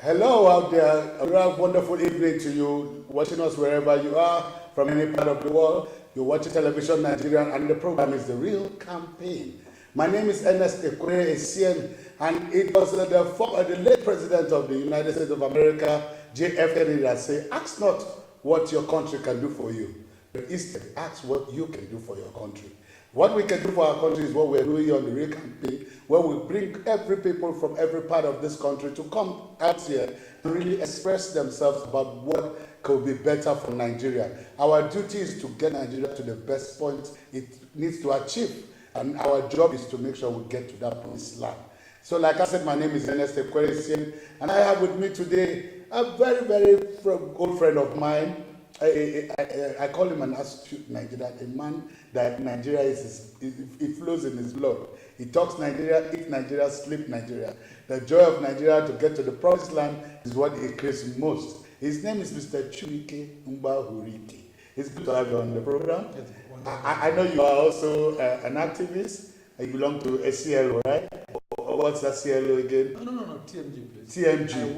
Hello out there. A very wonderful evening to you, watching us wherever you are, from any part of the world. You're watching Television Nigerian, and the program is The Real Campaign. My name is Ernest Ekwe-Essien, and it was the late President of the United States of America, J.F. Kennedy, that said, ask not what your country can do for you, but instead ask what you can do for your country. What we can do for our country is what we're doing here on The Real Campaign, where we bring every people from every part of this country to come out here and really express themselves about what could be better for Nigeria. Our duty is to get Nigeria to the best point it needs to achieve, and our job is to make sure we get to that promised land. So like I said, my name is Ernest Ekwe-Essien, and I have with me today a very, very old friend of mine. I call him an astute Nigerian, a man that Nigeria it flows in his blood. He talks Nigeria, eats Nigeria, sleeps Nigeria. The joy of Nigeria to get to the promised land is what he craves most. His name is Mr. Chuike Mbahurike. It's good to have you on the program. I know you are also an activist. You belong to ACLO, right? What's that CLO again? No, TMG, please. TMG.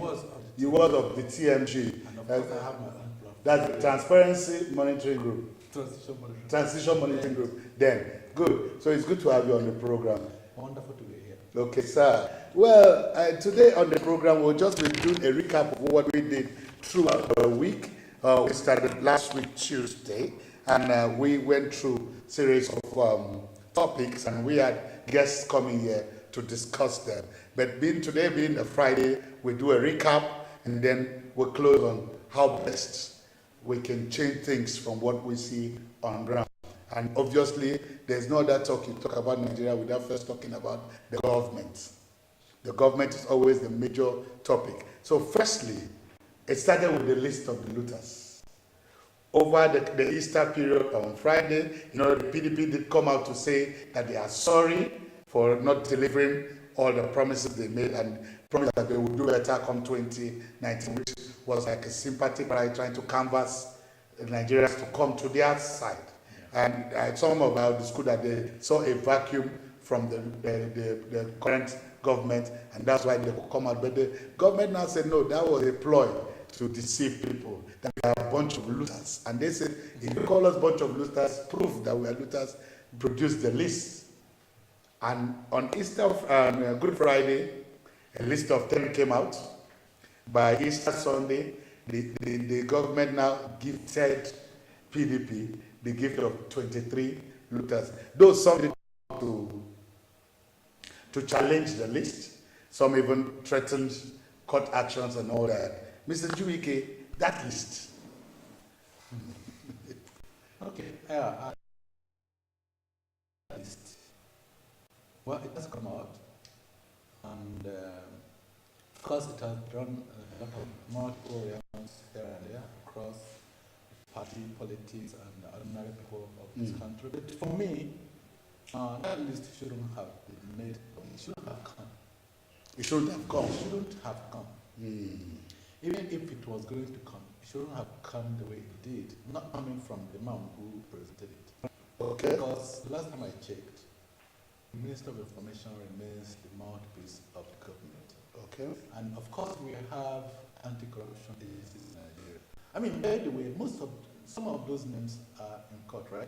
You was of the TMG. And of course, I have my own platform. That's the Transparency Monitoring Group. Transition Monitoring Group. Then, good. So it's good to have you on the program. Wonderful to be here. Okay, sir. Well, today on the program, we'll just be doing a recap of what we did throughout the week. We started last week, Tuesday, and we went through a series of topics, and we had guests coming here to discuss them. But today being a Friday, we do a recap, and then we'll close on how best we can change things from what we see on ground. And obviously, there's no other talk you talk about Nigeria without first talking about the government. The government is always the major topic. So firstly, it started with the list of the looters. Over the Easter period on Friday, the PDP did come out to say that they are sorry for not delivering all the promises they made and promised that they would do better come 2019, which was like a sympathy cry trying to canvass Nigerians to come to their side. And some of our school that they saw a vacuum from the current government, and that's why they could come out. But the government now said, no, that was a ploy to deceive people, that we are a bunch of looters. And they said, if you call us a bunch of looters, prove that we are looters, produce the list. And on Easter, Good Friday, a list of 10 came out. By Easter Sunday, the government now gifted PDP the gift of 23 looters. Though some did to challenge the list, some even threatened court actions and all that. Mr. Chuike, that list. Okay, list. Well, it has come out, and of course it has drawn a lot of multiple reactions here and there across party politics and ordinary people of this country. But for me, that list shouldn't have been made. It shouldn't have come. It shouldn't have come. It shouldn't have come. Even if it was going to come, it shouldn't have come the way it did. Not coming from the man who presented it. Okay. Because last time I checked, the Minister of Information remains the mouthpiece of the government. Okay. And of course, we have anti-corruption agencies in Nigeria. I mean, by the way, some of those names are in court, right?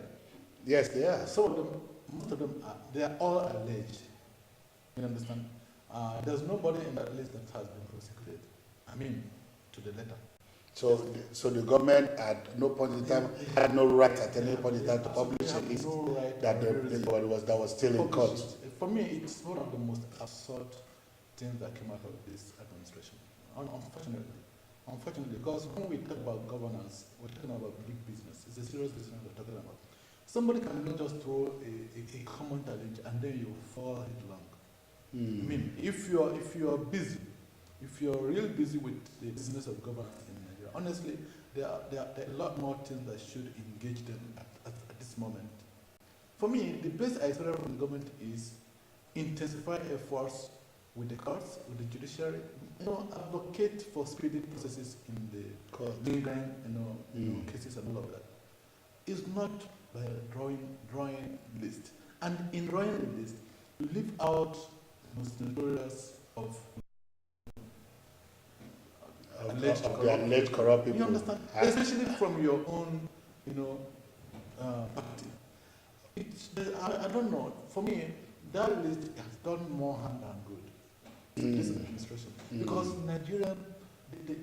Yes, they are. Some of them, most of them are. They are all alleged. You understand? There's nobody in that list that has been prosecuted. I mean, to the letter. So the government at no point in time had no right at any point in time to publish a list that was still in court. For me, it's one of the most absurd things that came out of this administration. Unfortunately, because when we talk about governance, we're talking about big business. It's a serious business we're talking about. Somebody cannot just throw a common challenge and then you fall headlong. I mean, if you're busy, if you're really busy with the business of governance in Nigeria, honestly, there are a lot more things that should engage them at this moment. For me, the best I expect from the government is intensify efforts with the courts, with the judiciary, advocate for speedy processes in the lingering, cases and all of that. It's not by drawing list. And in drawing the list, you leave out the most notorious of alleged of the corrupt alleged corrupt people. You understand? Especially from your own, party. I don't know. For me, that list has done more harm than good to this administration. Because Nigerian, the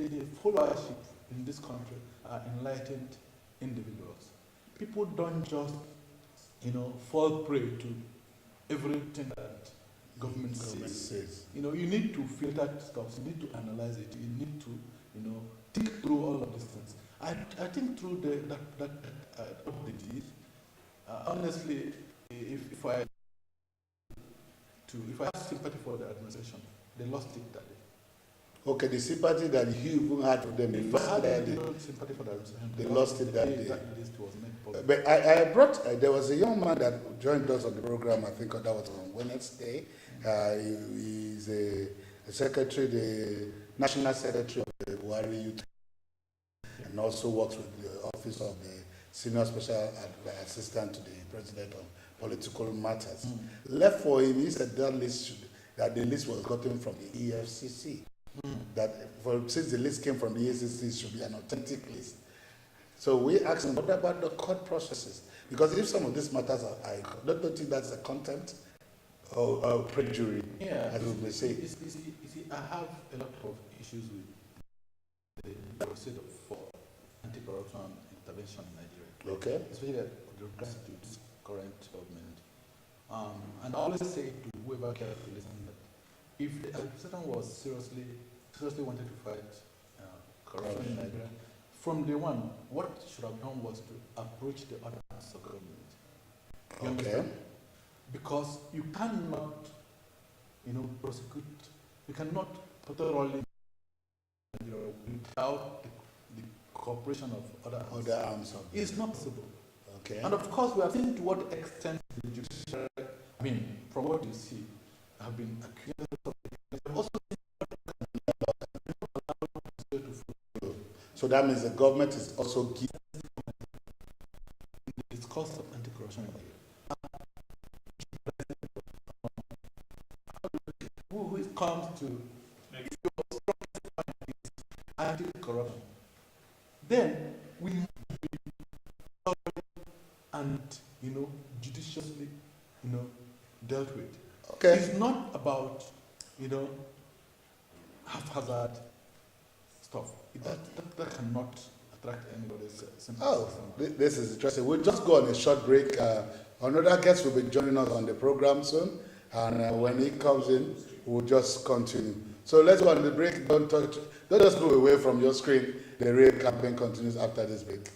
followership in this country are enlightened individuals. People don't just, fall prey to everything that government says. You need to filter stuff. You need to analyze it. You need to, think through all of these things. I think through what they did. Honestly, if I have sympathy for the administration, they lost it that day. Okay, the sympathy that you even had for them, they lost it that day. Sympathy for the administration, They lost it that day. That list was made public. But I brought, there was a young man that joined us on the program, I think that was on Wednesday. He's a secretary, the National Secretary of the Buhari Youth, and also works with the Office of the Senior Special Assistant to the President on Political Matters. Left for him, he said that the list was gotten from the EFCC. That since the list came from the EFCC, it should be an authentic list. So we asked him, what about the court processes? Because if some of these matters are, I don't think that's a contempt or perjury, as we may say. You see, I have a lot of issues with the procedure for anti-corruption intervention in Nigeria. Okay. Especially with regards to this current government. And I always say to whoever cares to listen that if the administration was seriously wanted to fight corruption in Nigeria, from day one, what it should have done was to approach the other parts of government. You understand? Because you cannot, prosecute, you cannot thoroughly without the cooperation of other arms. It's not possible. Okay. And of course, we have seen to what extent the judiciary, from what you see, have been accused of it. Also, so that means the government is also giving its cost of anti-corruption in Nigeria. Who comes to anti-corruption, then we must be and judiciously dealt with. Okay. It's not about haphazard stuff. That cannot attract anybody's sympathy. This is interesting. We'll just go on a short break. Another guest will be joining us on the program soon, and when he comes in, we'll just continue. So let's go on the break. Don't just go away from your screen. The real campaign continues after this break.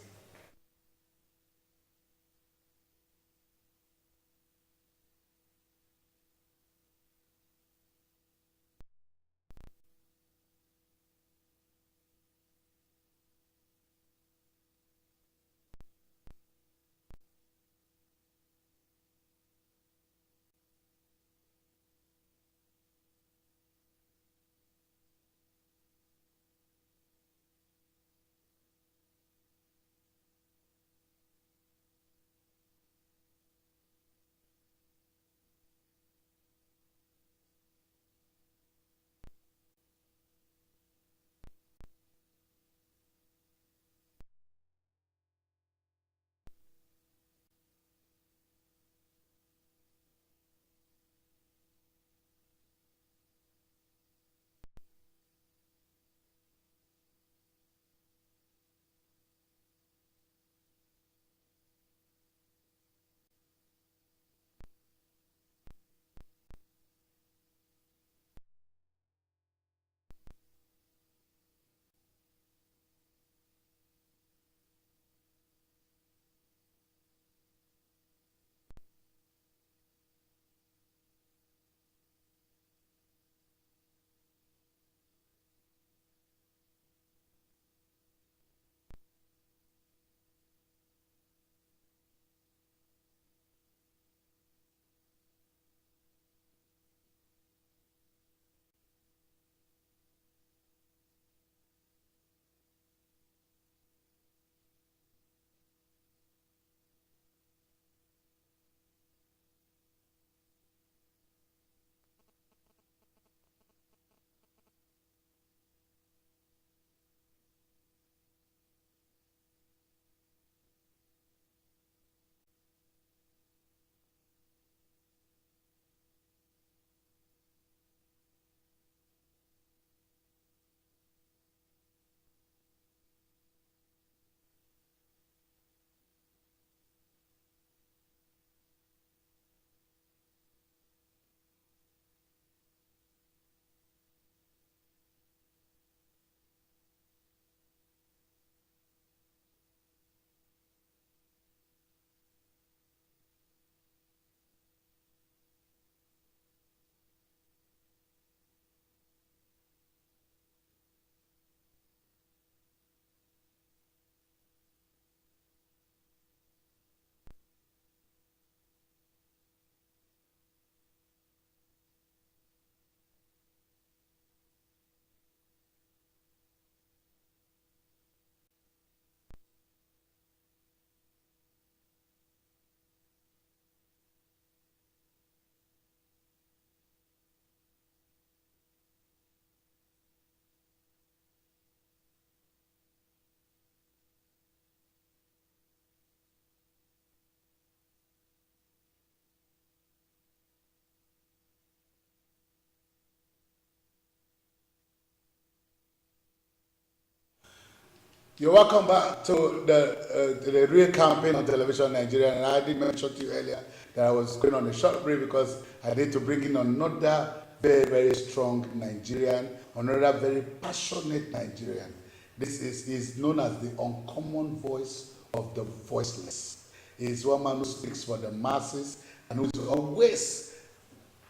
You're welcome back to the real campaign on television Nigeria. And I did mention to you earlier that I was going on a short break because I need to bring in another very, very strong Nigerian, another very passionate Nigerian. This is known as the uncommon voice of the voiceless. He's one man who speaks for the masses and who's always,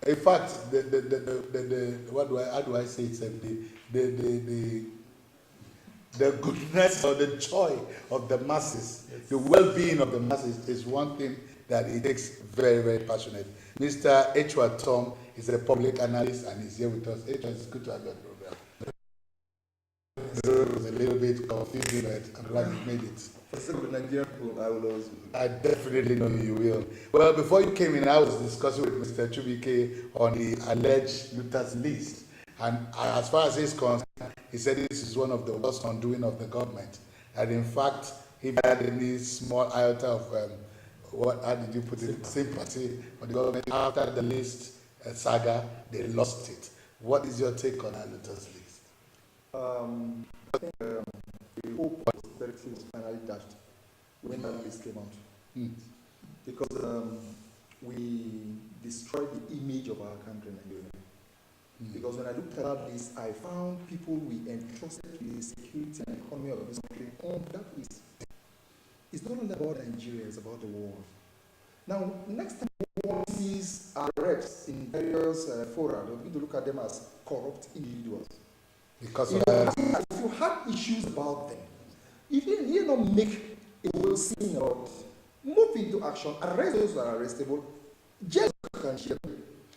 in fact, how do I say it? The goodness or the joy of the masses, yes. The well-being of the masses is one thing that he takes very, very passionate. Mr. H.W. Tom is a public analyst and he's here with us. H.W., it's good to have you on the program. It was a little bit confusing, but I'm glad you made it. For some of the Nigerian people, I will always. I definitely know you will. Well, before you came in, I was discussing with Mr. Chubike on the alleged looters list. And as far as he's concerned, he said this is one of the worst undoing of the government. And in fact, if he had any small iota of, how did you put it, sympathy for the government, after the list saga, they lost it. What is your take on that looters list? I think the hope of prosperity was finally dashed when that list came out. Because we destroyed the image of our country, Nigeria. Because when I looked at that list, I found people we entrusted with the security and economy of this country on that list. It's not only about Nigeria, it's about the world. Now, next time one sees our reps in various fora, we're going to look at them as corrupt individuals. Because if you had issues about them, if you don't make a whole scene about it, move into action, arrest those that are arrestable, just can share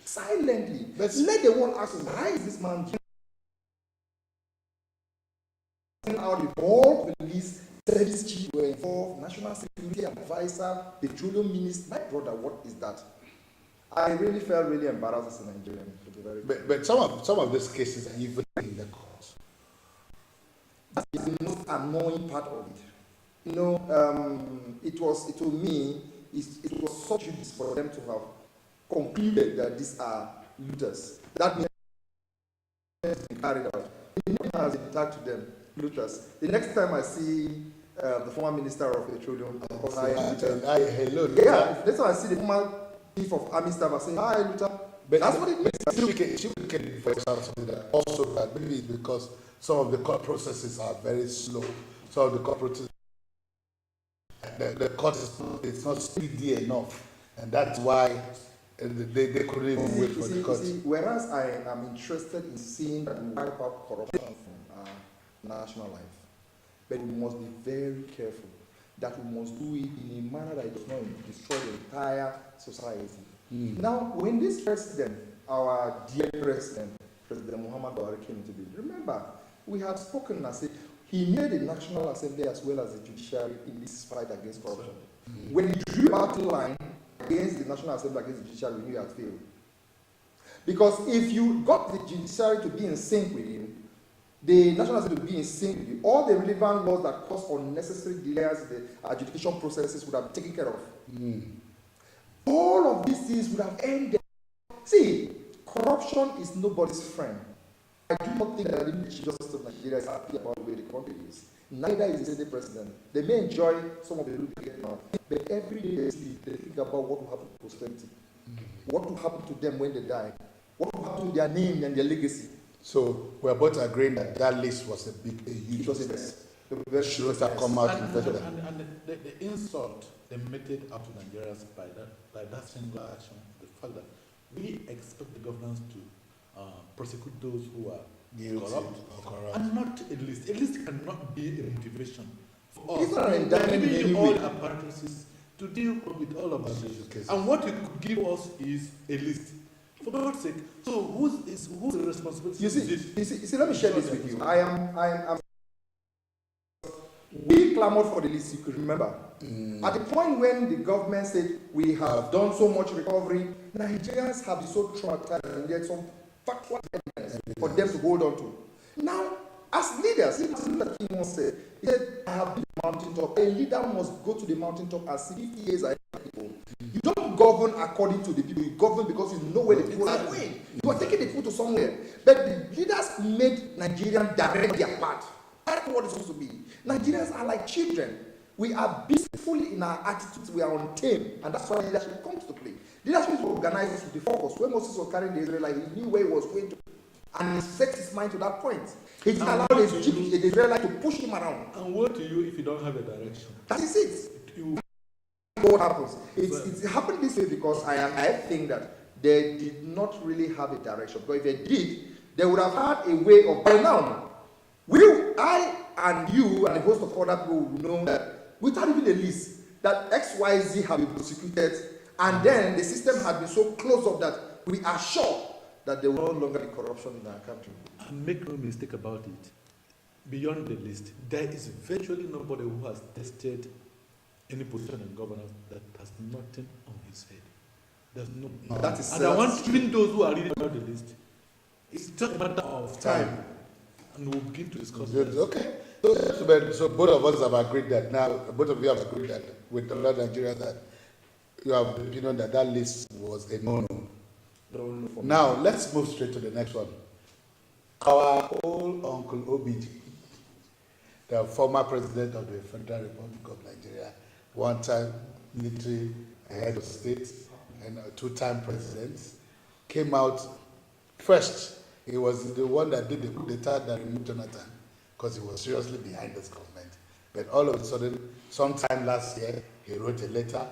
silently. Let the world ask, why is this man out the all police service chief were involved, national security advisor, petroleum minister? My brother, what is that? I really felt really embarrassed as a Nigerian. But some of these cases are even in the courts. That's the most annoying part of it. You know, it was such a for them to have concluded that these are looters. That means they carried out. No one has been tagged to them, looters. The next time I see the former minister of petroleum, hello. Yeah, next time I see the former chief of army staff, I say, hi, looter. But that's what it means. She can for example that also that maybe it's because some of the court processes are very slow. Some of the court processes, the court is not speedy enough, and that's why they couldn't even wait for the court. Whereas I am interested in seeing that we wipe out corruption from our national life, but we must be very careful that we must do it in a manner that does not destroy the entire society. Now, when this president, our dear president, President Muhammad Buhari came into being, remember, we had spoken and said he needed the National Assembly as well as the judiciary in this fight against corruption. When he drew a battle line against the National Assembly, against the judiciary, we knew he had failed. Because if you got the judiciary to be in sync with him, the National Assembly would be in sync with you, all the relevant laws that cause unnecessary delays in the adjudication processes would have been taken care of. All of these things would have ended. See, corruption is nobody's friend. I do not think that the Chief Justice of Nigeria is happy about the way the country is. Neither is the Senate President. They may enjoy some of the loot they get now, but every day they think about what will happen to posterity. What will happen to them when they die? What will happen to their name and their legacy? So we're both agreeing that that list was a huge mistake. The should have come out and the insult they meted out to Nigerians by that single action, the fact that we expect the governments to prosecute those who are corrupt and not a list. A list cannot be a motivation for us. It's not an indictment in any all way. apparatuses to deal with all of these cases. And what you could give us is a list. For God's sake, so who's the responsibility? You see, let me share this with you. We clamored for the list, you could remember. At the point when the government said we have done so much recovery, Nigerians have been so traumatized and there's some factual evidence for them to hold on to. Now, as leaders, Mr. King once said, he said, I have been to the mountaintop. A leader must go to the mountaintop and see 50 years ahead of people. You don't govern according to the people, you govern because you know where the people are going. You are taking the people to somewhere. But the leaders made Nigerians direct their path. That's what it's supposed to be. Nigerians are like children. We are peaceful in our attitudes, we are untamed, and that's why leadership comes to play. Leadership organizes with the focus. When Moses was carrying the Israelites, he knew where he was going to, and he set his mind to that point. He didn't allow the Israelites to push him around. And what to you if you don't have a direction? That is it. What happens? It's happened this way because I think that they did not really have a direction. Because if they did, they would have had a way of, by now, I and you and a host of other people will know that without even a list, that XYZ have been prosecuted, and then the system has been so close up that we are sure that there will no longer be corruption in our country. And make no mistake about it, beyond the list, there is virtually nobody who has tested any position in governance that has nothing on his head. There's no. That is, and I want even those who are reading about the list, it's just a matter of time. And we'll begin to discuss this. Okay. So both of us have agreed that now, both of you have agreed that with the Lord Nigeria that you have the opinion that that list was a no-no. Now, let's move straight to the next one. Our old Uncle OBG, the former president of the Federal Republic of Nigeria, one-time military head of state and a two-time president, came out first. He was the one that did the coup d'etat that removed Jonathan because he was seriously behind this government. But all of a sudden, sometime last year, he wrote a letter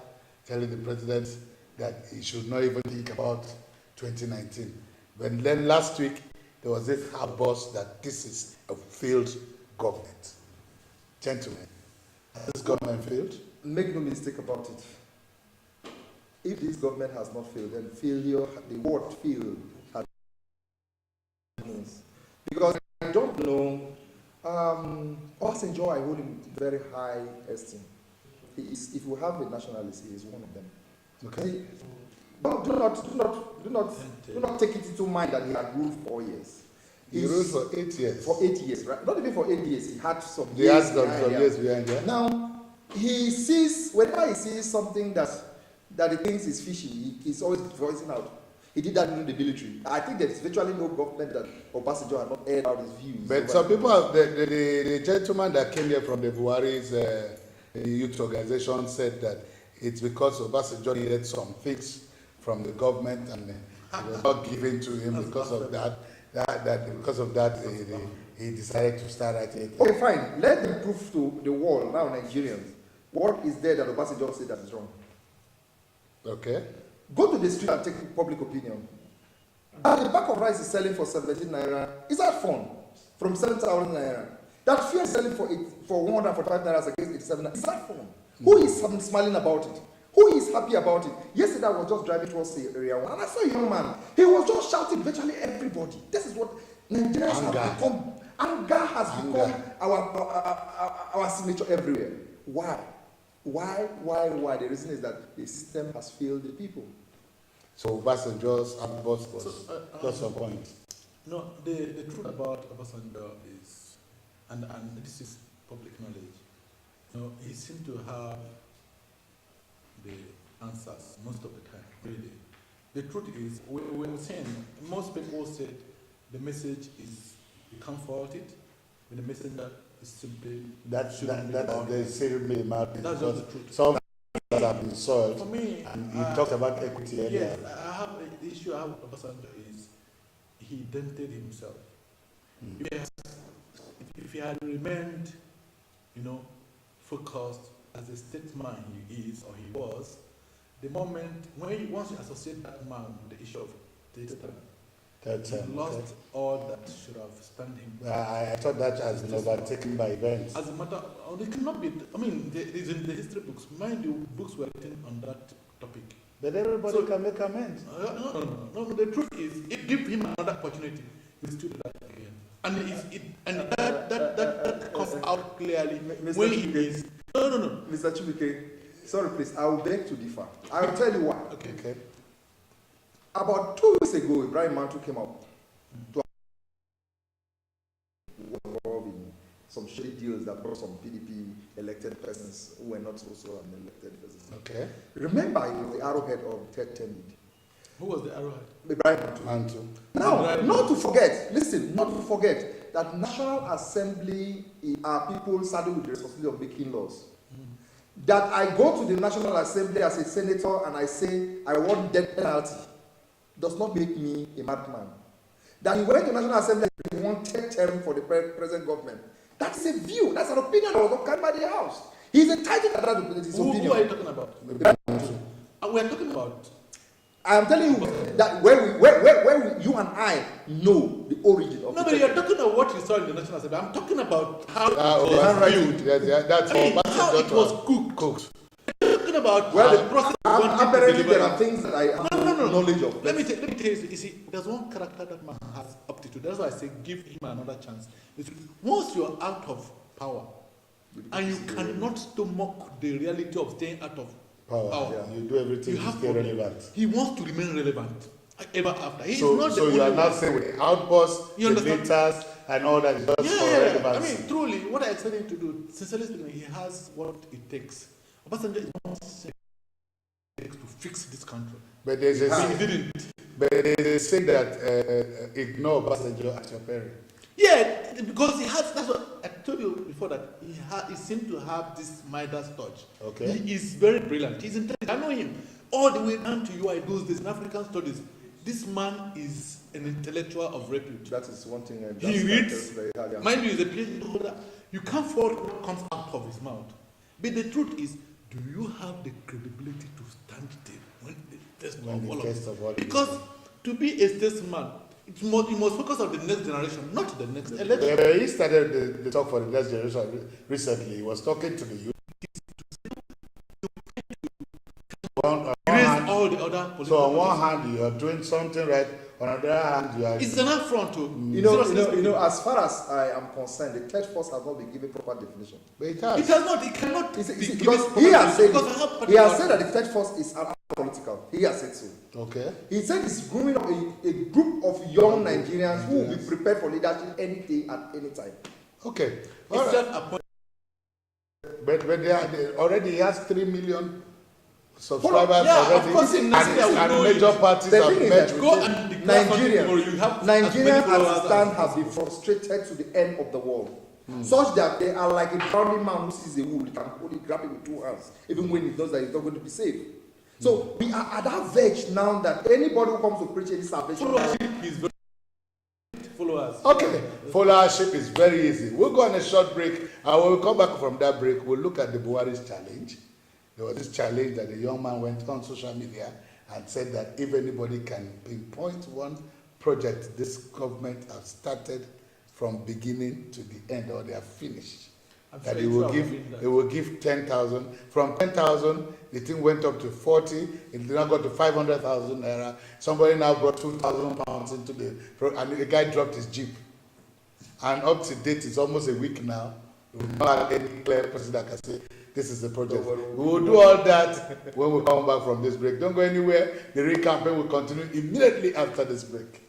telling the president that he should not even think about 2019. But then last week, there was this outburst that this is a failed government. Gentlemen, has this government failed? Make no mistake about it. If this government has not failed, then failure, the word failed, has means. Because I don't know, Obasanjo, I hold in very high esteem. If you have a nationalist, he is one of them. Okay. But do not take it into mind that he had ruled 4 years. He ruled for 8 years. For 8 years, right? Not even for 8 years. He had some He has some years behind there. Now, he sees, whenever he sees something that he thinks is fishy, he's always voicing out. He did that in the military. I think there is virtually no government that Obasanjo had not aired out his views. But some people have, the gentleman that came here from the Buhari's youth organization said that it's because Obasanjo needed some things from the government and it was not given to him because of that. He decided to start writing it. Okay, fine. Let them prove to the world, now Nigerians, what is there that Obasanjo said that is wrong. Okay. Go to the street and take public opinion. And the bag of rice is selling for 17 naira. Is that fun? From 7,000 naira. That fear is selling for 145 naira against 87 naira. Is that fun? Who is smiling about it? Who is happy about it? Yesterday I was just driving towards the area one and I saw a young man. He was just shouting virtually everybody. This is what Nigerians have become. Anger has become our signature everywhere. Why? Why? The reason is that the system has failed the people. So Obasanjo's outburst was just a point. No, the truth about Obasanjo is, and this is public knowledge, he seemed to have the answers most of the time, really. The truth is, we were saying, most people said the message is, you can't fault it, but the messenger is simply... That's the same matter. That's just the truth. Some that have been soiled. For me, and you talked about equity earlier. Yes, the issue I have with Obasanjo is he dented himself. If he had remained, focused as a statesman he is or he was, the moment once you associate that man with the issue of data, he lost all that should have stand him. I thought that has been overtaken by events. As a matter, it cannot be. I mean, it's in the history books. Mind you, books were written on that topic. But everybody can make amends. No. The truth is, if give him another opportunity, he'll still do that again. And that comes out clearly when he is. No. Mr. Chibuike, sorry please, I will beg to differ. I will tell you why. Okay. About 2 weeks ago, Ibrahim Mantu came up to involved in some shady deals that brought some PDP elected persons who were not supposed to have been elected persons. Okay. Remember, it was the arrowhead of third tenure. Who was the arrowhead? Ibrahim. Antu. Now, not to forget, listen, not to forget that National Assembly are people saddled with the responsibility of making laws. That I go to the National Assembly as a senator and I say I want death penalty does not make me a madman. That he went to the National Assembly and he wanted term for the present government. That's a view, that's an opinion that was not carried by the House. He's entitled to that opinion. Who are you talking about? We are talking about. I am telling you that when you and I know the origin of no, but you're talking about what you saw in the National Assembly. I'm talking about how it was viewed. That's how it was cooked. You're talking about the process. Apparently, there are things that I have no knowledge of. Let me tell you. You see, there's one character that man has aptitude. That's why I say give him another chance. Once you're out of power, and you cannot stomach the reality of staying out of power. Yeah. You do everything to stay relevant. He wants to remain relevant ever after. He's So not the you are only not one. saying with outbursts, the letters, and all that is just for I relevancy. mean, truly, what I expect him to do, sincerely speaking, he has what it takes. Obasanjo is not to fix this country. But there's a He didn't. But there's a saying that ignore Obasanjo at your peril. Yeah, because he has. That's what I told you before, that he seemed to have this Midas touch. Okay. He is very brilliant. He's intelligent. I know him all the way down to UI. Those days in African studies, this man is an intellectual of repute. That is one thing. He reads. Mind you, he's a PhD holder. You can't fault what comes out of his mouth. But the truth is, do you have the credibility to stand there when the test of all of this? Because to be a statesman, you must focus on the next generation, not the next election. He started the talk for the next generation recently. He was talking to the youth. All the other so on one hand you are doing something right, on the other hand you are. It's an affront to. You know. As far as I am concerned, the third force has not been given proper definition. But it has. It has not. It cannot. Because he has said that the third force is political. He has said so. Okay. He said he's growing up a group of young Nigerians who will be prepared for leadership any day at any time. Okay. Right. But they already he has 3 million subscribers yeah, already, of course, and major parties have met with Nigerians as it stands have been frustrated to the end of the world. Such that they are like a drowning man who sees a wound, he can only grab it with 2 hands, even when he knows that he's not going to be safe. So we are at that verge now that anybody who comes to preach any salvation. Followership is very followers. Okay, followership is very easy. We'll go on a short break, and when we come back from that break, we'll look at the Buhari's challenge. There was this challenge that a young man went on social media and said that if anybody can pinpoint one project this government has started from beginning to the end, or they are finished, that it will give 10,000. From 10,000, the thing went up to 40. It now got to 500,000 naira. Somebody now brought 2,000 pounds into and the guy dropped his jeep. And up to date, it's almost a week now. We don't have any clear person that can say this is the project. We will do all that when we come back from this break. Don't go anywhere. The real campaign will continue immediately after this break.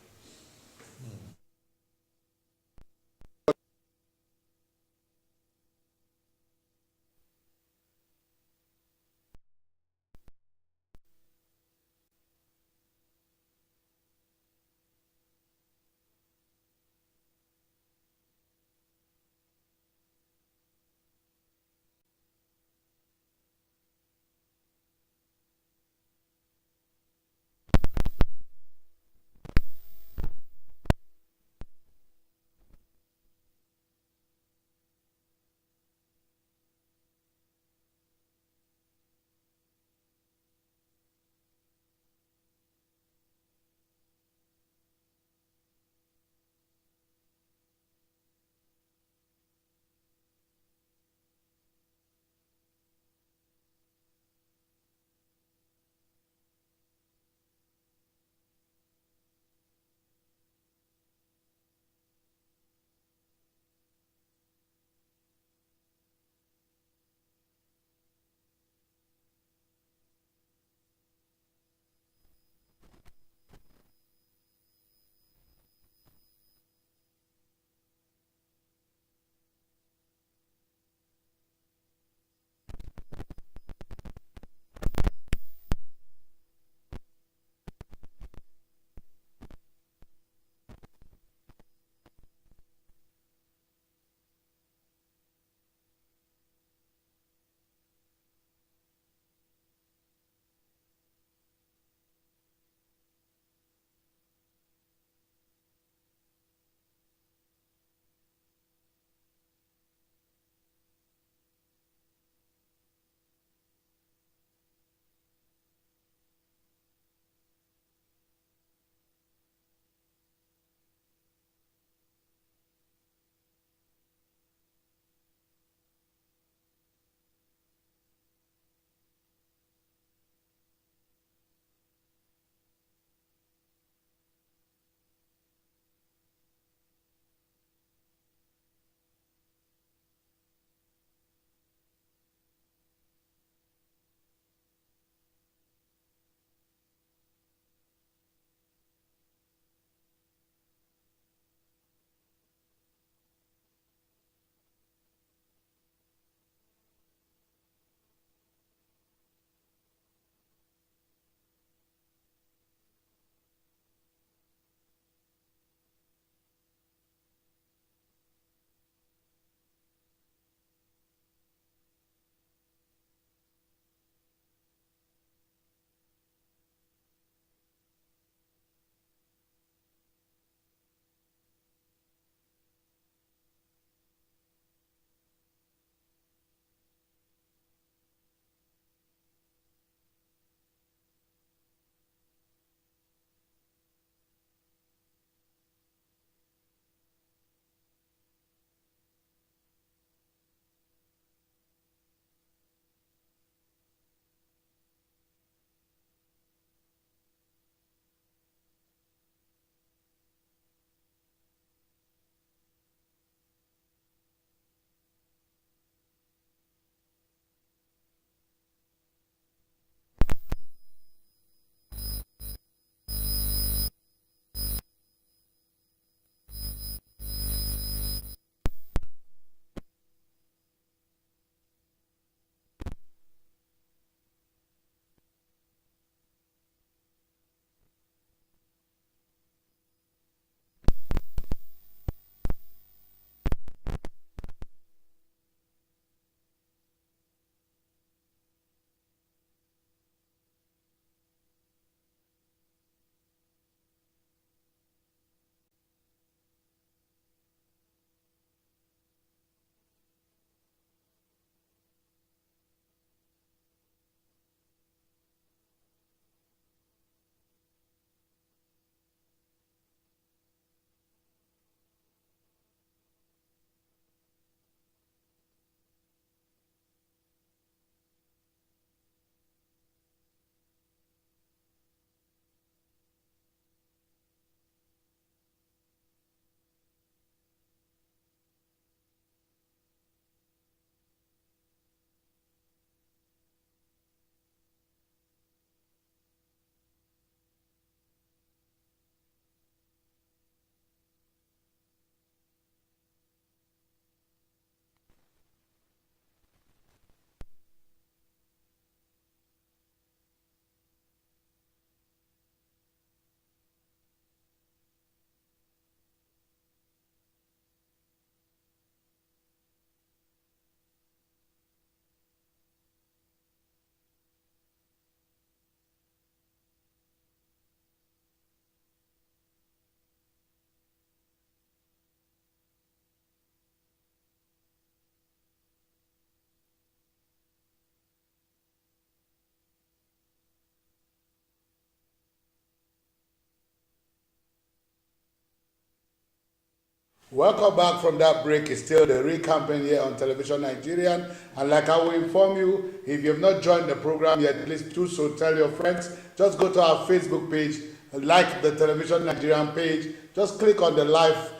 Welcome back from that break. It's still the real campaign here on Television Nigerian. And like I will inform you, if you have not joined the program yet, please do so. Tell your friends. Just go to our Facebook page, like the Television Nigerian page. Just click on the live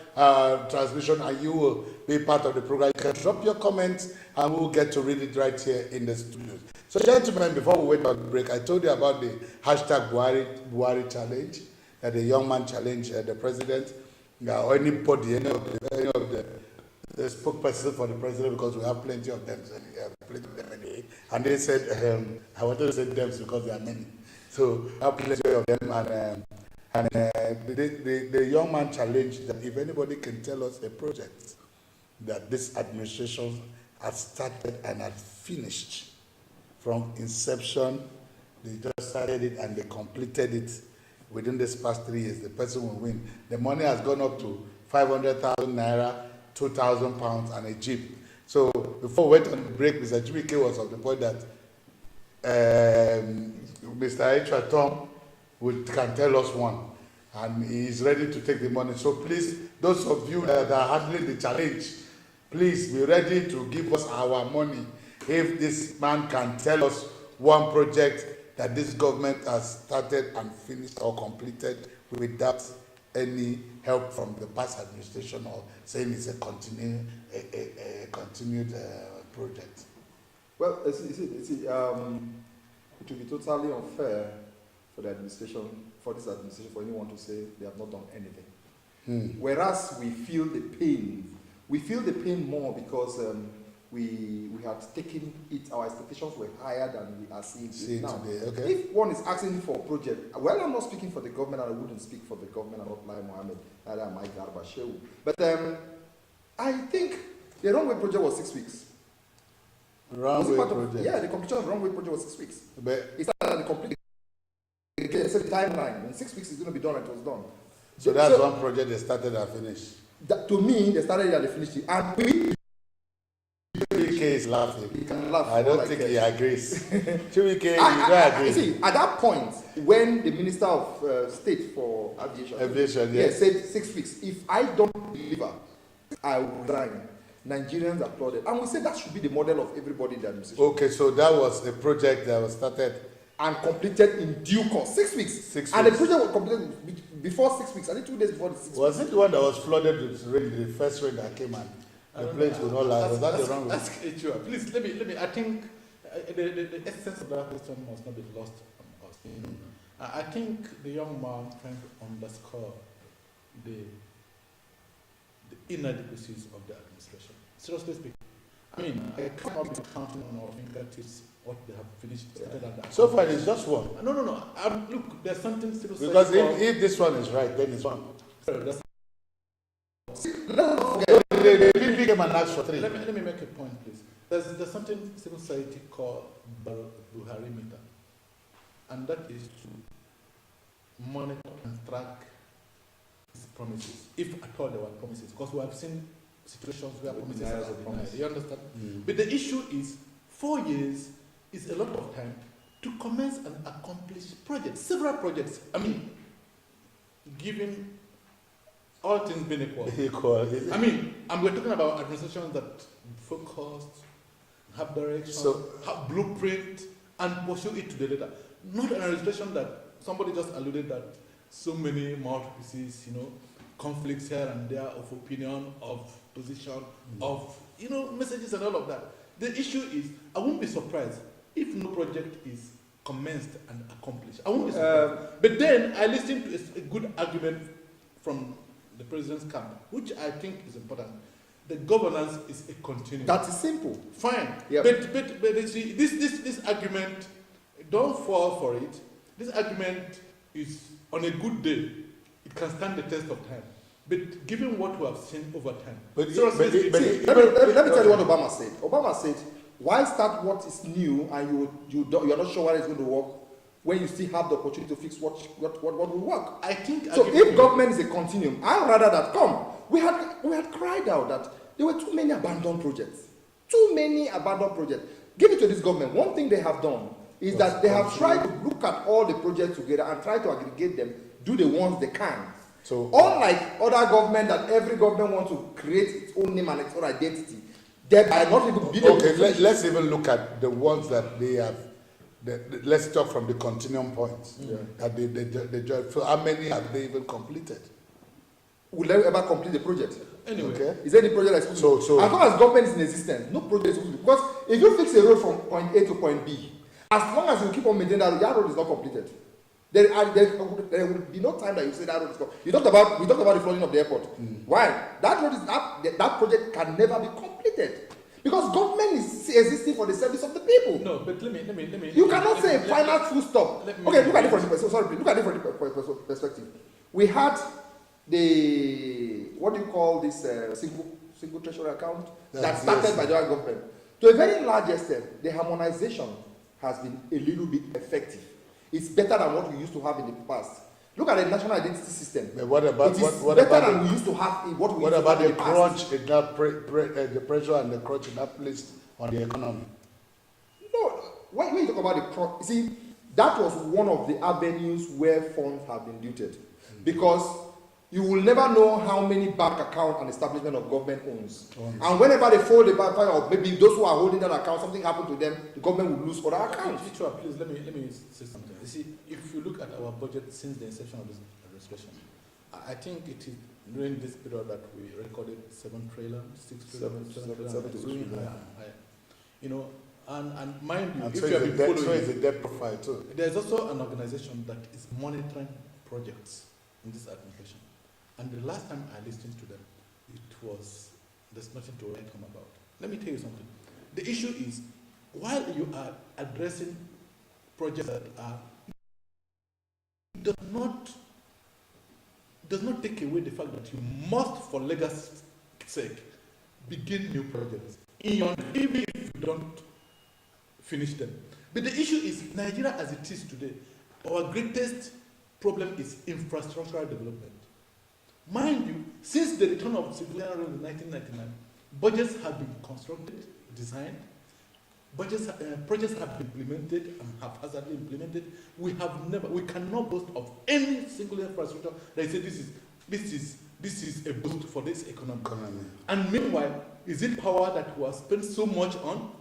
transmission and you will be part of the program. You can drop your comments and we'll get to read it right here in the studio. So gentlemen, before we wait on the break, I told you about the hashtag Buhari challenge, that the young man challenged the president. Or anybody, any of the spokesperson for the president, because we have plenty of them, anyway. And they said, I wanted to say them because there are many. So I have plenty of them, and the young man challenged that if anybody can tell us a project that this administration has started and has finished from inception, they just started it and they completed it. Within this past 3 years, the person will win. The money has gone up to 500,000 naira, 2,000 pounds, and a jeep. So before we went on the break, Mr. Chiwike was of the point that Mr. H. Tom can tell us one, and he is ready to take the money. So please, those of you that are handling the challenge, please be ready to give us our money if this man can tell us one project that this government has started and finished or completed without any help from the past administration, or saying it's a continued project. Well, it will be totally unfair for the administration, for this administration, for anyone to say they have not done anything. Whereas we feel the pain. We feel the pain more because we had taken it, our expectations were higher than we are seeing now. Today, okay. If one is asking for a project, well, I'm not speaking for the government, and I wouldn't speak for the government, and not Lai Mohammed, neither am I Garba Shehu. But I think the runway project was 6 weeks. Runway project? Yeah, the completion of the runway project was 6 weeks. But it started at the complete timeline. In 6 weeks, it's going to be done, and it was done. So that's one project they started and finished. To me, they started it and they finished it. And we Chiwike is laughing. He can laugh. I don't think he agrees. Chiwike, you don't agree. See, at that point, when the Minister of State for Aviation yes, said 6 weeks, if I don't deliver, I will resign. Nigerians applauded. And we said that should be the model of everybody in the administration. Okay, so that was a project that was started and completed in due course. 6 weeks. 6 weeks. And the project was completed before 6 weeks. I think 2 days before the 6 weeks. Was it the one that was flooded with rain, the first rain that came and the place would not last? Was that the wrong one? Please, let me, I think the essence of that question must not be lost on us. I think the young man trying to underscore the inadequacies of the administration. Seriously speaking, I mean, I cannot be counting on our fingertips what they have finished. So far, it's just one. No. Look, there's something still. Because if this one is right, then it's one. They didn't came and asked for 3. Let me make a point, please. There's something civil society called Buhari meter, and that is to monitor and track his promises, if at all there were promises, because we have seen situations where promises are denied. You understand? But the issue is 4 years is a lot of time to commence and accomplish projects, several projects. I mean, given all things being equal. I mean, we're talking about administrations that focused, have direction, have blueprint, and pursue it to the letter. Not an administration that somebody just alluded that so many mouthpieces, conflicts here and there of opinion, of position, of messages and all of that. The issue is, I won't be surprised if no project is commenced and accomplished. I won't be surprised. But then I listened to a good argument from the president's camp, which I think is important. The governance is a continuum. That is simple. Fine. Yep. But you see, this argument, don't fall for it. This argument is, on a good day, it can stand the test of time. But given what we have seen over time, let me tell you what Obama said. Obama said, why start what is new and you're not sure what is going to work when you still have the opportunity to fix what will work? I think so. If government is a continuum, I'd rather that we had cried out that there were too many abandoned projects. Give it to this government. One thing they have done is that they have tried to look at all the projects together and try to aggregate them, do the ones they can, So unlike other government, that every government wants to create its own name and its own identity, they are not even being able okay, to finish. let's even look at the ones that they have. Let's talk from the continuum points. That so how many have they even completed? Will they ever complete the project? Anyway, Okay. Is there any project that's supposed to be? As long as government is in existence, no project is supposed to be. Because if you fix a road from point A to point B, as long as you keep on maintaining that road is not completed, there will be no time that you say that road is completed. We talked about the flooding of the airport. Why? That road is that project can never be completed. Because government is existing for the service of the people. no, but let me. You cannot say a final full stop. Okay, look at it from the perspective. We had the what do you call this single treasury account that started by the government. To a very large extent, the harmonization has been a little bit effective. It's better than what we used to have in the past. Look at the national identity system. But what about it is what better about than we used to have in what we what used to about have the in the past. crunch in that the pressure and the crunch in that placed on the economy? No, when you talk about the crunch, you see, that was one of the avenues where funds have been looted, because you will never know how many bank account an establishment of government owns. And whenever they fold the bank, or maybe those who are holding that account, something happened to them, the government will lose other accounts. Please let me say something. You see, if you look at our budget since the inception of this administration, I think it is during this period that we recorded 7 trillion, 6 trillion, 7 trillion. You know, and mind you, And if so you have been following, is the debt profile too. there's also an organization that is monitoring projects in this administration. And the last time I listened to them, there's nothing to write home about. Let me tell you something. The issue is, while you are addressing projects that are, does not take away the fact that you must, for legacy's sake, begin new projects, even if you don't finish them. But the issue is, Nigeria as it is today, our greatest problem is infrastructural development. Mind you, since the return of civilian rule in 1999, budgets have been constructed, designed, projects have been implemented and haphazardly implemented. We cannot boast of any single infrastructure that says this is a boost for this economy. And meanwhile, is it power that we have spent so much on?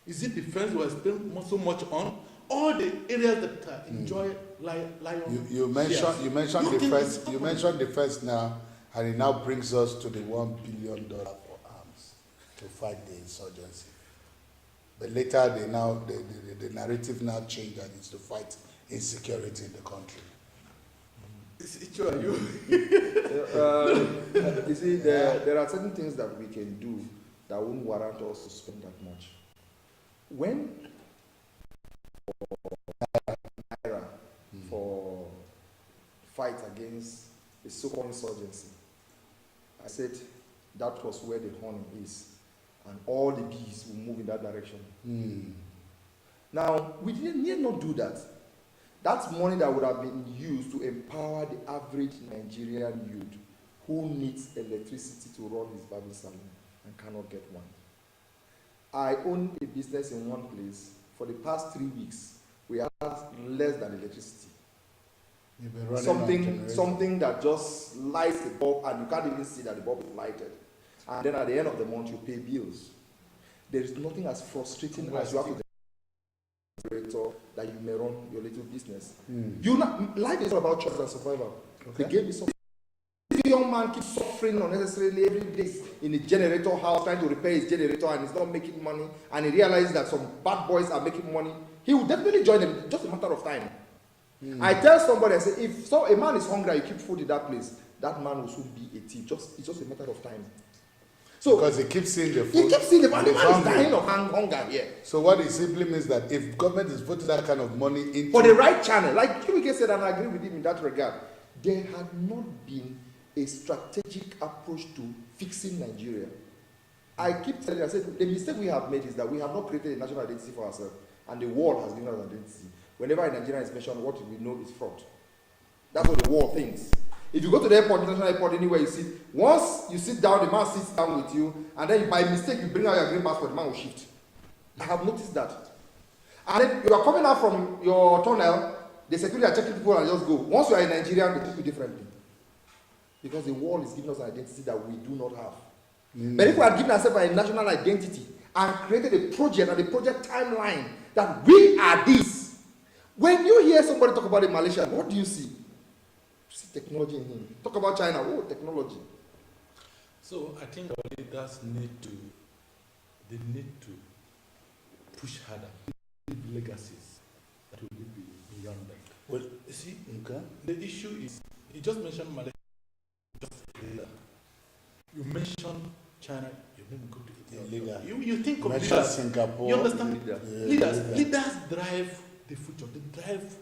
Is it defense we have spent so much on? All the areas that enjoy lie on. You mentioned the first now, and it now brings us to the $1 billion for arms to fight the insurgency. But later the narrative now changed, and it's to fight insecurity in the country. You see, there are certain things that we can do that won't warrant us to spend that much. When for fight against the so-called insurgency, I said that was where the honey is, and all the bees will move in that direction. Now, we need not do that. That's money that would have been used to empower the average Nigerian youth who needs electricity to run his barber salon and cannot get one. I own a business in one place. For the past 3 weeks, we have less than electricity. Something that just lights the bulb, and you can't even see that the bulb is lighted. And then at the end of the month, you pay bills. There is nothing as frustrating as you have to that you may run your little business. Life is all about choice and survival. Okay. They gave me something. This young man keeps suffering unnecessarily every day in a generator house, trying to repair his generator, and he's not making money, and he realizes that some bad boys are making money. He will definitely join them, just a matter of time. I tell somebody, I say, if a man is hungry, you keep food in that place, that man will soon be a thief. It's just a matter of time. So because he keeps seeing the food. He keeps seeing the food. And the man is dying of hunger here. So what it simply means that if government is putting that kind of money into for the right channel, like Kiwike said, and I agree with him in that regard, there had not been a strategic approach to fixing Nigeria. I keep telling you, I said, the mistake we have made is that we have not created a national identity for ourselves, and the world has given us an identity. Whenever a Nigerian is mentioned, what we know is fraud. That's what the world thinks. If you go to the airport, international airport, anywhere you sit, once you sit down, the man sits down with you, and then by mistake you bring out your green passport, the man will shift. I have noticed that. And then you are coming out from your tunnel, the security are checking people and just go. Once you are in Nigeria, they treat you differently. because the world is giving us an identity that we do not have. But if we had given ourselves a national identity and created a project and a project timeline that we are this, when you hear somebody talk about a Malaysian, what do you see? You see technology in him. Talk about China, oh, technology. So I think our leaders need to push harder, leave legacies that will be beyond them. Well, you see, the issue is, you just mentioned Malaysia, you mentioned China, you didn't go to India. You think of leaders, Singapore. you understand? Leaders drive the future, they drive,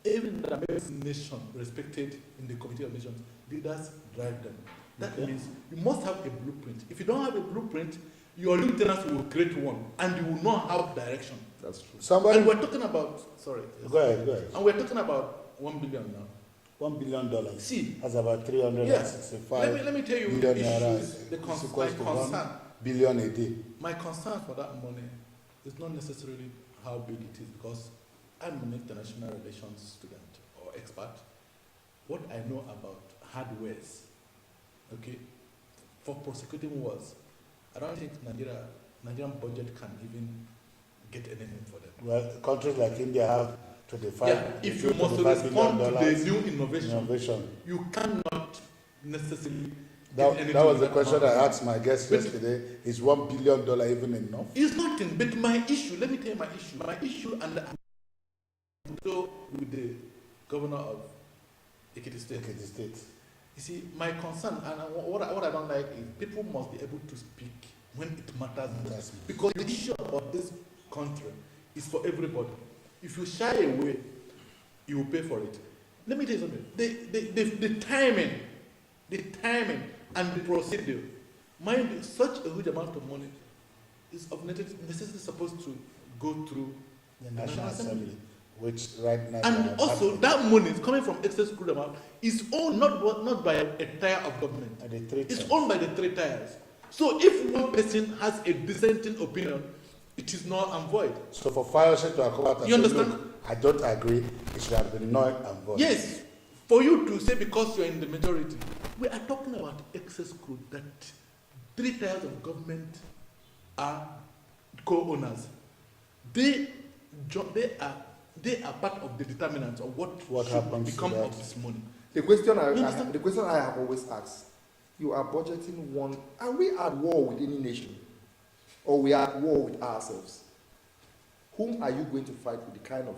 even the American nation respected in the Committee of Nations, leaders drive them. That means you must have a blueprint. If you don't have a blueprint, your lieutenants will create one, and you will not have direction. That's true. And we're talking about, Go ahead. And we're talking about 1 billion now. $1 billion. See, that's about 365. Let me tell you the issues, my concern. Billion a day. My concern for that money is not necessarily how big it is, because I'm an international relations student or expert. What I know about hardwares, okay, for prosecuting wars, I don't think Nigerian budget can even get anything for them. Well, countries like India have 25. Yeah, if you must respond to the new innovation, you cannot necessarily. That was the question I asked my guest yesterday. Is $1 billion even enough? It's nothing. But my issue, let me tell you my issue. My issue and with the governor of Ekiti State. You see, my concern and what I don't like is people must be able to speak when it matters most. Because the issue about this country is for everybody. If you shy away, you will pay for it. Let me tell you something. The timing and the procedure, mind you, such a huge amount of money is of necessity supposed to go through the National Assembly, which right now. And also, that money is coming from excess crude amount is owned not by a tier of government. It's owned by the 3 tiers. So if one person has a dissenting opinion, it is null and void. So for Fayose to come out and you say, understand? Look, I don't agree, it should have been null and void. Yes. For you to say because you're in the majority, we are talking about excess crude that 3 tiers of government are co-owners. They are part of the determinants of what happens become of this money. The question I have always asked, you are budgeting one, are we at war with any nation? Or we are at war with ourselves? Whom are you going to fight with the kind of...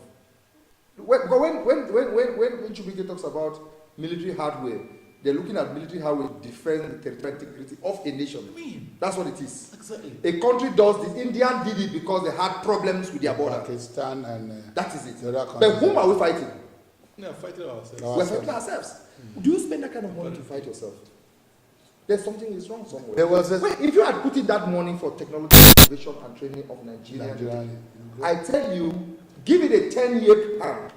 When Chubike talks about military hardware, they're looking at military hardware to defend the territorial integrity of a nation. That's what it is. Exactly. A country does this. India did it because they had problems with their border. Pakistan and... that is it. But whom are we fighting? We are fighting ourselves. We're fighting ourselves. Do you spend that kind of money to fight yourself? There's something is wrong somewhere. If you had put in that money for technology innovation and training of Nigerian, I tell you, give it a 10-year plan.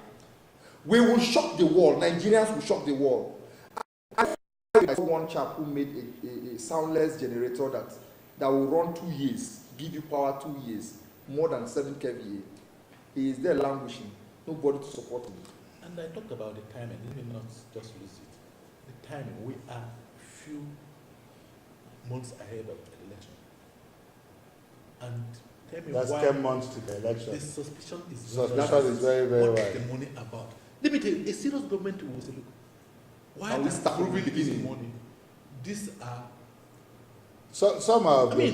We will shock the world. Nigerians will shock the world. I saw one chap who made a soundless generator that will run 2 years, give you power 2 years, more than 7 kVA. He is there languishing. Nobody to support him. And I talked about the timing. Let me not just lose it. The timing. We are few months ahead of the election. And tell me that's why 10 months to the election. the suspicion is very, very what wide. is the money about? Let me tell you, a serious government will say, look, why are we proving this money? These are... Some are of the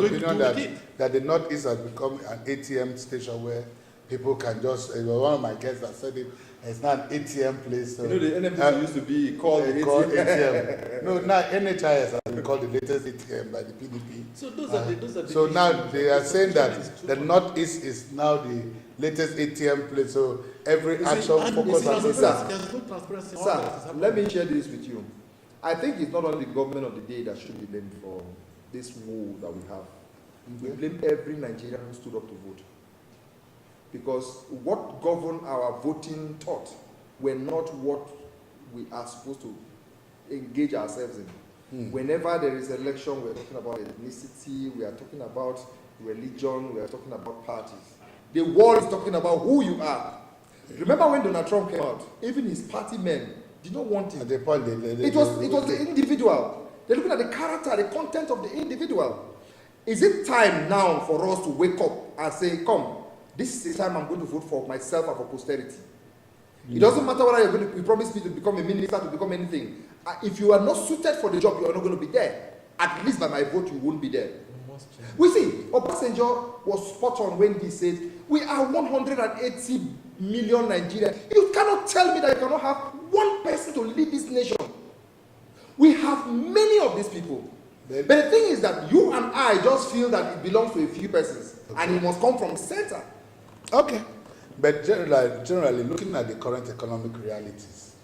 opinion that the Northeast has become an ATM station where people can just... one of my guests that said it, it's not an ATM place. So, the NFP used to be called ATM. No, now NHIS has been called the latest ATM by the PDP. So those are the So now they are saying that the Northeast is now the latest ATM place. So every action focus on this. There's no transparency. Sir, let me share this with you. I think it's not only the government of the day that should be blamed for this woe that we have. We blame every Nigerian who stood up to vote. Because what governed our voting thought were not what we are supposed to engage ourselves in. Whenever there is election, we're talking about ethnicity, we are talking about religion, we are talking about parties. The world is talking about who you are. Remember when Donald Trump came out, even his party men did not want it. At the point It was the individual. They're looking at the character, the content of the individual. Is it time now for us to wake up and say, come, this is the time I'm going to vote for myself and for posterity? It doesn't matter whether you promise me to become a minister, to become anything. If you are not suited for the job, you are not going to be there. At least by my vote, you won't be there. We see, Obasanjo was spot on when he said, we are 180 million Nigerians. You cannot tell me that you cannot have one person to lead this nation. We have many of these people. But the thing is that you and I just feel that it belongs to a few persons. Okay. And it must come from the center. Okay. But generally, looking at the current economic realities,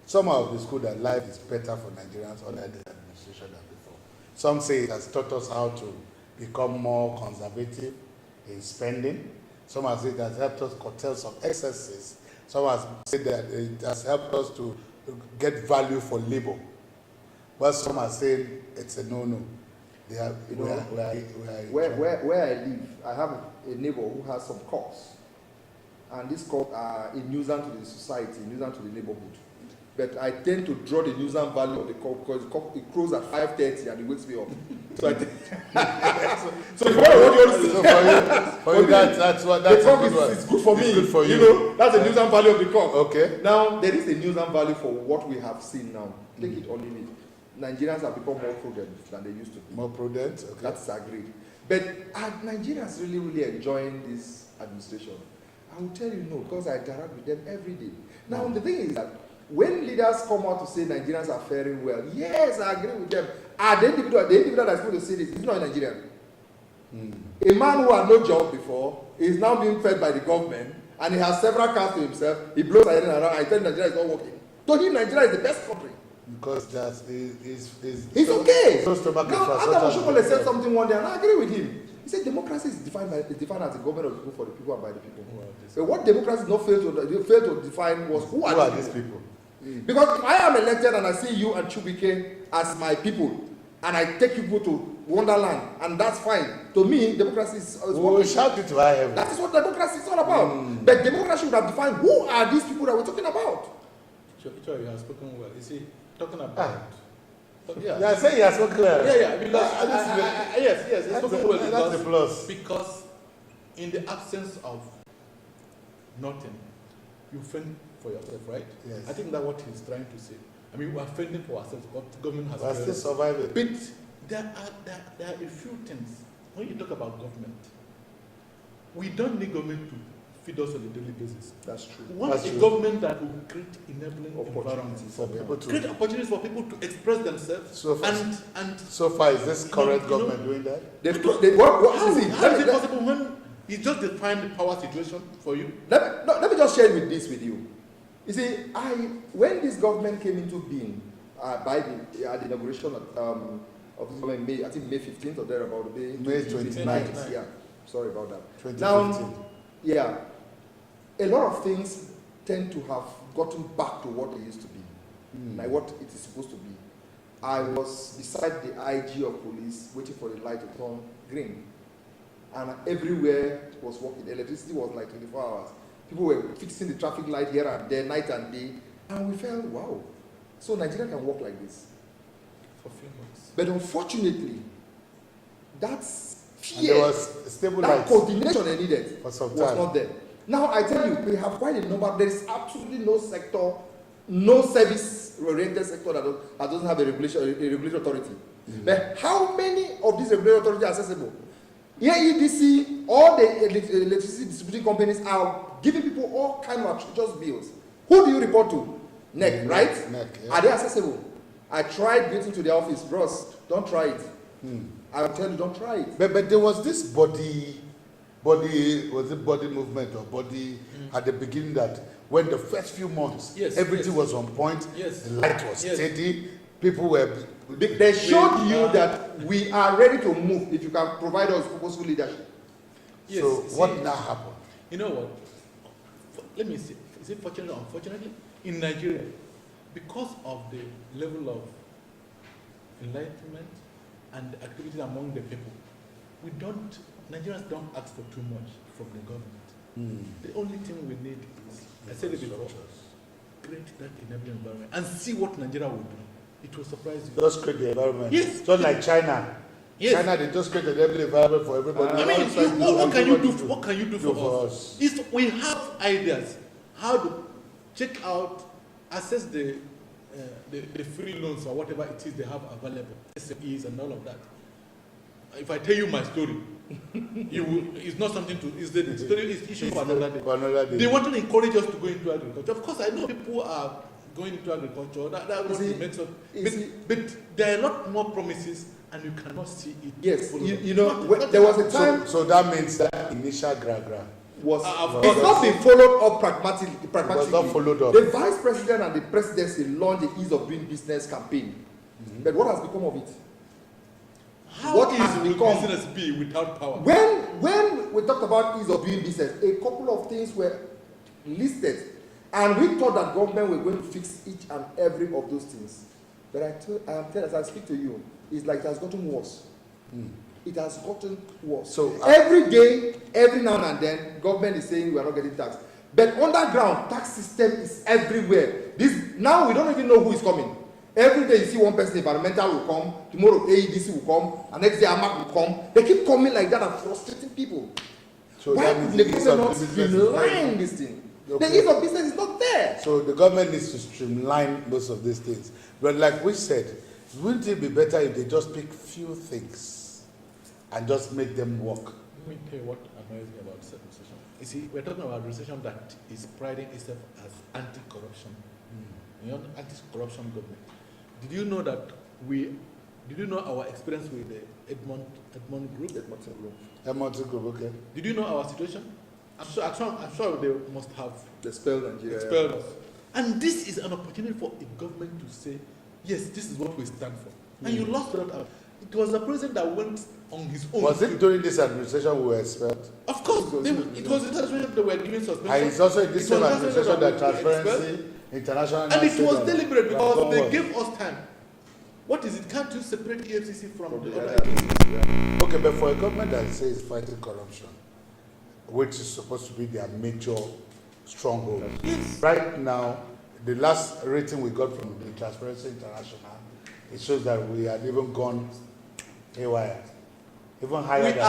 some of the school that life is better for Nigerians under the administration than before. Some say it has taught us how to become more conservative in spending. Some have said it has helped us curtail some excesses. Some have said that it has helped us to get value for labor. But some are saying it's a no-no. They have, where I live, I have a neighbor who has some cocks. And these cocks are a nuisance to the society, a nuisance to the neighborhood. But I tend to draw the nuisance value of the cock because the cock, it crows at 5:30 and it wakes me up. So I think so for you, that's what that's the cock is good for me. It's good for you. You know, that's the nuisance value of the cock. Okay. Now there is a nuisance value for what we have seen now. Take it or leave it. Nigerians have become more prudent than they used to be. More prudent? Okay. That's agreed. But are Nigerians really enjoying this administration? I will tell you no, because I interact with them every day. Now, the thing is that when leaders come out to say Nigerians are faring well, yes, I agree with them. Are the individual that's supposed to say this is not a Nigerian. A man who had no job before is now being fed by the government, and he has several cars to himself. He blows around. I tell him Nigeria is not working. To him, Nigeria is the best country. Because that's he's okay. Now, Adam Oshokole said something one day, and I agree with him. He said democracy is defined as a government of the people, for the people, and by the people. So what democracy did not fail to define was who are these people? Because if I am elected and I see you and Chubike as my people, and I take people to Wonderland, and that's fine. To me, democracy is we shout it to high heaven. That is what democracy is all about. But democracy should have defined who are these people that we're talking about. Sure, you have spoken well. You see, talking about. Yeah, I say he has spoken well. Yeah, because yes, he's spoken well. That's a plus. Because in the absence of nothing, you fend for yourself, right? Yes. I think that's what he's trying to say. I mean, we are fending for ourselves. What the government has. We are still surviving. But there are a few things when you talk about government. We don't need government to feed us on a daily basis. That's true. What a government that will create enabling opportunities for people to create opportunities for people to express themselves. So far, and so far, is this current government doing that? How is it possible when you just define the power situation for you? Let me just share this with you. You see, when this government came into being by the inauguration of this government, May 15th or thereabout, May 29th. Yeah, sorry about that. 2015. Now, yeah, a lot of things tend to have gotten back to what they used to be, like what it is supposed to be. I was beside the IG of police waiting for the light to turn green, and everywhere was working. Electricity was like 24 hours. People were fixing the traffic light here and there, night and day, and we felt, wow, so Nigeria can work like this for a few months. But unfortunately, that's and there was stable that coordination they needed for some was time. not there. Now I tell you, we have quite a number. There is absolutely no sector, no service-oriented sector that doesn't have a regulatory authority. But how many of these regulatory authorities are accessible? Here, EDC, all the electricity distributing companies are giving people all kinds of atrocious bills. Who do you report to? NEC, right? NEC, yeah. Are they accessible? I tried getting to the office. Bros, don't try it. I will tell you, don't try it. But there was this body movement or body at the beginning that when the first few months, everything was on point, the light was steady, people were... They showed you that we are ready to move if you can provide us purposeful leadership. Yes, so what now happened? You know what? Let me see. Is it fortunate or unfortunately? In Nigeria, because of the level of enlightenment and activity among the people, Nigerians don't ask for too much from the government. The only thing we need is, I said it before, create that enabling environment and see what Nigeria will do. It will surprise you. Just create the environment. Yes. Just like China. Yes. China, they just create an enabling environment for everybody. I mean, what can you do? What can you do for us? We have ideas how to check out, assess the free loans or whatever it is they have available, SMEs and all of that. If I tell you my story, it's not something to. The story is issue for another day. They want to encourage us to go into agriculture. Of course, I know people are going into agriculture. That makes us. But there are a lot more promises, and you cannot see it. Yes, there was a time. So that means that initial gra was it's not been followed up pragmatically. It was not followed up. The vice president and the presidency launched the ease of doing business campaign. But what has become of it? How easy will business be without power? When we talked about ease of doing business, a couple of things were listed, and we thought that government were going to fix each and every of those things. But as I speak to you, it's like it has gotten worse. It has gotten worse. So every day, every now and then, government is saying we are not getting taxed. But underground, tax system is everywhere. Now we don't even know who is coming. Every day you see one person, environmental will come, tomorrow AEDC will come, and next day AMAC will come. They keep coming like that and frustrating people. So why could the government not streamline this thing? Okay. The ease of business is not there. So the government needs to streamline most of these things. But like we said, wouldn't it be better if they just pick few things and just make them work? Let me tell you what annoys me about this administration. You see, we're talking about a administration that is priding itself as anti-corruption. You know, anti-corruption government. Did you know that did you know our experience with the Edmond Group? Edmond Group, okay. Did you know our situation? I'm sure they must have expelled Nigeria. Expelled us. And this is an opportunity for a government to say, yes, this is what we stand for. And you lost that out. It was the president that went on his own. Was it during this administration we were expelled? Of course. It was the administration that were giving suspension. And it's also in this same administration that Transparency International. And it was deliberate because they gave us time. What is it? Can't you separate EFCC from the other agencies? Okay, but for a government that says fighting corruption, which is supposed to be their major stronghold, yes. Right now, the last rating we got from the Transparency International, it shows that we had even gone haywire, even higher we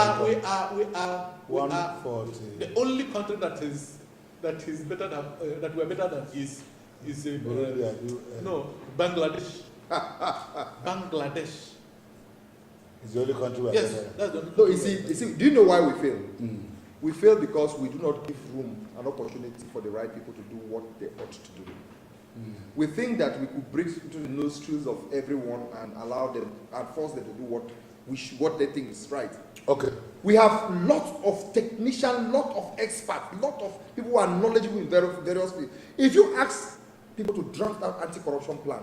are 140. The only country that is better than that we're better than is no, Bangladesh. Bangladesh is the only country we're yes, better that's the only no, you see, do you know why we fail? We fail because we do not give room and opportunity for the right people to do what they ought to do. We think that we could break into the nostrils of everyone and allow them and force them to do what they think is right. Okay. We have lots of technicians, lot of experts, lot of people who are knowledgeable in various fields. If you ask people to draft out anti-corruption plan,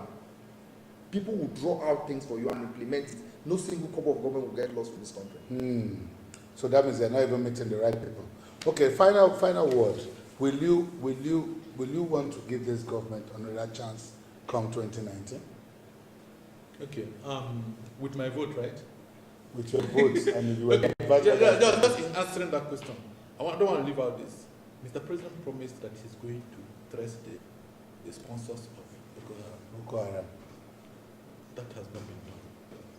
people will draw out things for you and implement it. No single couple of government will get lost in this country. So that means they're not even meeting the right people. Okay, final word. Will you want to give this government another chance come 2019? Okay. With my vote, right? With your votes, and if you were just in answering that question, I don't want to leave out this. Mr. President promised that he's going to trace the sponsors of Boko Haram. That has not been done.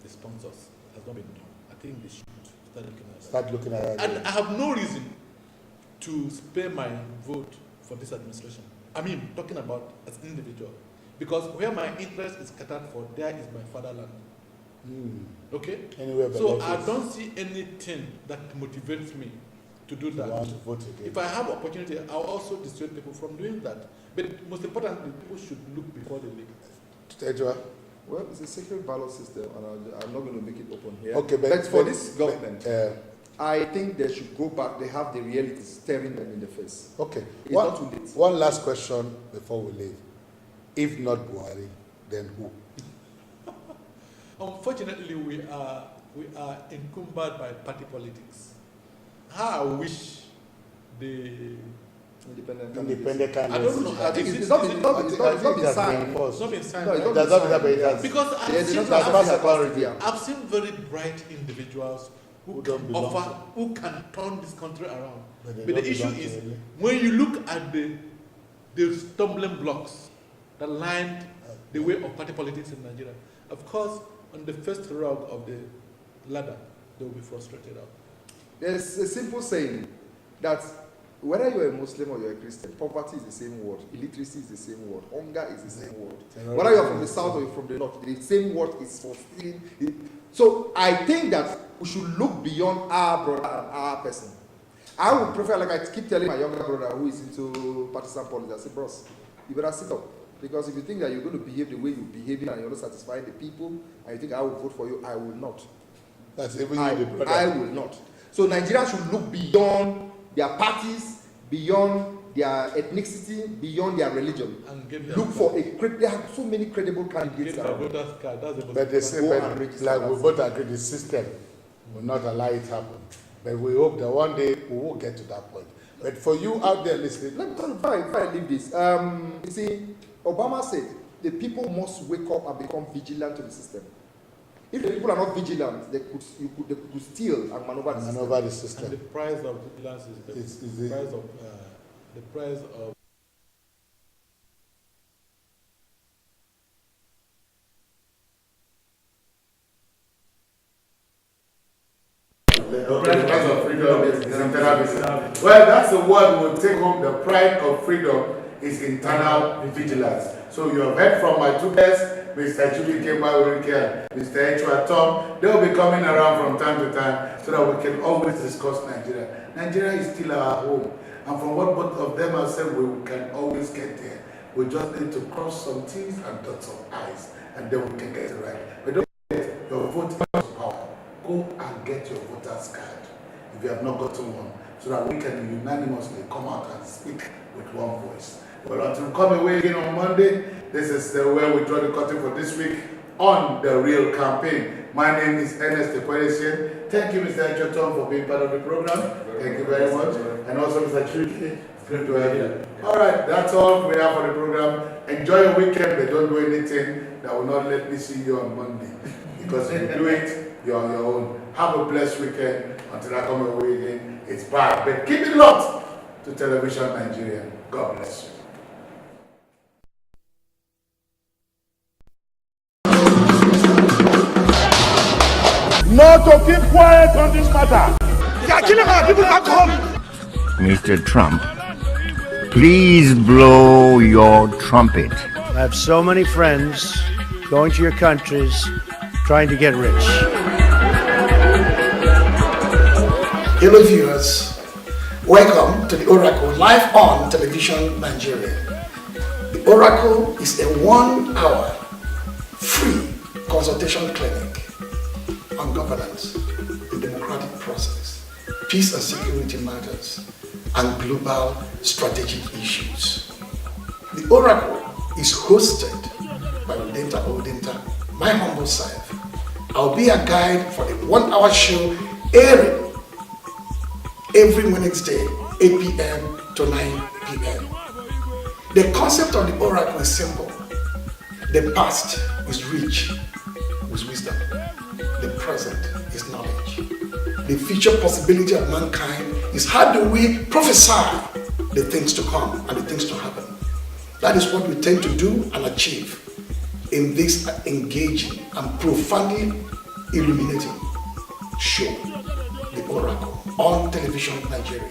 The sponsors has not been done. I think they should start looking at that. And I have no reason to spare my vote for this administration. I mean, talking about as an individual. Because where my interest is scattered for, there is my fatherland. Okay? Anywhere but so I don't see anything that motivates me to do that. Want to vote again. If I have opportunity, I'll also dissuade people from doing that. But most importantly, people should look before they leak. Well, it's a secret ballot system, and I'm not going to make it open here. Okay, but for this government, I think they should go back. They have the reality staring them in the face. Okay. It's not too late. One last question before we leave. If not Buhari, then who? Unfortunately, we are encumbered by party politics. How I wish the independent candidates. I don't know. I think it's not been signed. It's not been signed. No, it's not been signed. Because I've seen very bright individuals who can turn this country around. But the issue is, when you look at the stumbling blocks that lined the way of party politics in Nigeria. Of course, on the first rung of the ladder, they will be frustrated out. There's a simple saying that whether you're a Muslim or you're a Christian, poverty is the same word, illiteracy is the same word, hunger is the same word. Whether you're from the south or you're from the north, the same word is for stealing. So I think that we should look beyond our brother and our person. I would prefer, like I keep telling my younger brother who is into partisan politics, I say, bros, you better sit up. Because if you think that you're going to behave the way you're behaving and you're not satisfying the people, and you think I will vote for you, I will not. That's even you, the brother. I will not. So Nigerians should look beyond their parties, beyond their ethnicity, beyond their religion. And look for there are so many credible candidates around. But they say, like we both agree, the system will not allow it to happen. But we hope that one day we will get to that point. But for you out there listening, let me tell you, if I leave this, you see, Obama said the people must wake up and become vigilant to the system. If the people are not vigilant, they could steal and maneuver the system. And the price of vigilance is the price of the price of freedom is internal vigilance. Well, that's the word we'll take home. The price of freedom is internal vigilance. So you have heard from my two guests, Mr. Julie Kemba and Mr. Echua Tom. They will be coming around from time to time so that we can always discuss Nigeria. Nigeria is still our home. And from what both of them have said, we can always get there. We just need to cross some T's and dot some I's, and then we can get it right. But don't forget, your voting is power. Go and get your voter's card if you have not gotten one, so that we can unanimously come out and speak with one voice. Well, until we come away again on Monday, this is where we draw the curtain for this week on The Real Campaign. My name is Ernest Ekweresian. Thank you, Mr. Echoton, for being part of the program. Thank you very much. And also, Mr. Chiriki, it's good to have you. All right, that's all we have for the program. Enjoy your weekend, but don't do anything that will not let me see you on Monday. Because if you do it, you're on your own. Have a blessed weekend. Until I come away again, it's bad. But keep it locked to Television Nigerian. God bless you. Not to keep quiet on this matter. They are killing our people back home. Mr. Trump, please blow your trumpet. I have so many friends going to your countries trying to get rich. Hello viewers, welcome to the Oracle live on Television Nigeria. The Oracle is a 1-hour free consultation clinic on governance, the democratic process, peace and security matters, and global strategic issues. The Oracle is hosted by Udenta Odenta, my humble self. I'll be a guide for a 1-hour show airing every Wednesday, 8 p.m. to 9 p.m. The concept of the Oracle is simple. The past is rich with wisdom. The present is knowledge. The future possibility of mankind is how do we prophesy the things to come and the things to happen. That is what we tend to do and achieve in this engaging and profoundly illuminating show, The Oracle, on Television Nigeria.